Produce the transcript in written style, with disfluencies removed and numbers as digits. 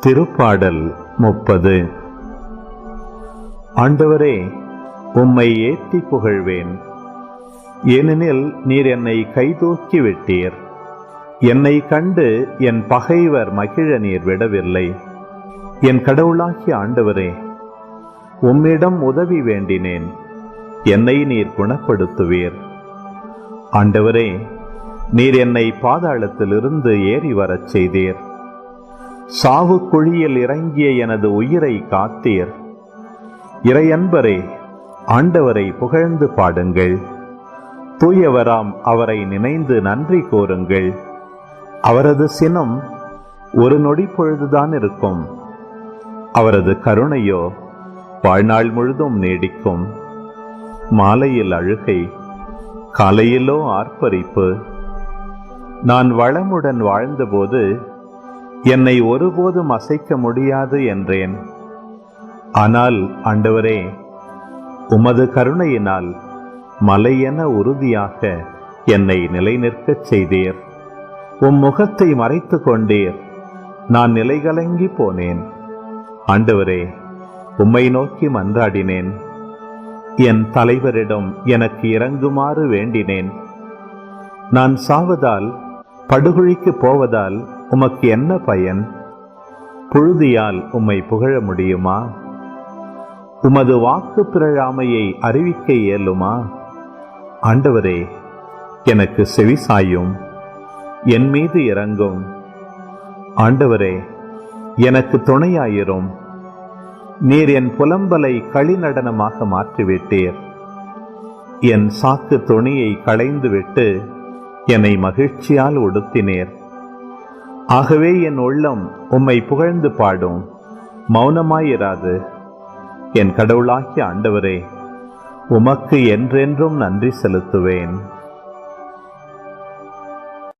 திருப்பாடல் 30. ஆண்டவரே, உம்மை ஏத்தி புகழ்வேன். ஏனெனில் நீர் என்னை கைதூக்கி விட்டீர். என்னை கண்டு என் பகைவர் மகிழ நீர் விடவில்லை. என் கடவுளாகிய ஆண்டவரே, உம்மிடம் உதவி வேண்டினேன். என்னை நீர் குணப்படுத்துவீர். ஆண்டவரே, நீர் என்னை பாதாளத்திலிருந்து ஏறி வரச் செய்தீர். சாவு குழியில் இறங்கிய எனது உயிரை காத்தீர். இறையன்பரே, ஆண்டவரை புகழ்ந்து பாடுங்கள். தூயவராம் அவரை நினைந்து நன்றி கூறுங்கள். அவரது சினம் ஒரு நொடி பொழுதுதான் இருக்கும். அவரது கருணையோ வாழ்நாள் முழுதும் நீடிக்கும். மாலையில் அழுகை, காலையிலோ ஆர்ப்பரிப்பு. நான் வளமுடன் வாழ்ந்தபோது என்னை ஒருபோதும் அசைக்க முடியாது என்றேன். ஆனால் ஆண்டவரே, உமது கருணையினால் மலையென உறுதியாக என்னை நிலைநிற்கச் செய்தீர். உம் முகத்தை மறைத்து கொண்டீர். நான் நிலைகலங்கி போனேன். ஆண்டவரே, உம்மை நோக்கி மன்றாடினேன். என் தலைவரிடம் எனக்கு இறங்குமாறு வேண்டினேன். நான் சாவதால், படுகொழிக்கு போவதால் உமக்கு என்ன பயன்? புழுதியால் உம்மை புகழ முடியுமா? உமது வாக்கு பிறழாமையை அறிவிக்க இயலுமா? ஆண்டவரே, எனக்கு செவிசாயும். என் மீது இறங்கும். ஆண்டவரே, எனக்கு துணையாயிரும். நீர் என் புலம்பலை களி நடனமாக மாற்றிவிட்டீர். என் சாக்கு துணியை களைந்துவிட்டு என்னை மகிழ்ச்சியால் உடுத்தினீர். ஆகவே என் உள்ளம் உம்மை புகழ்ந்து பாடும், மௌனமாயிராது. என் கடவுளாகிய ஆண்டவரே, உமக்கு என்றென்றும் நன்றி செலுத்துவேன்.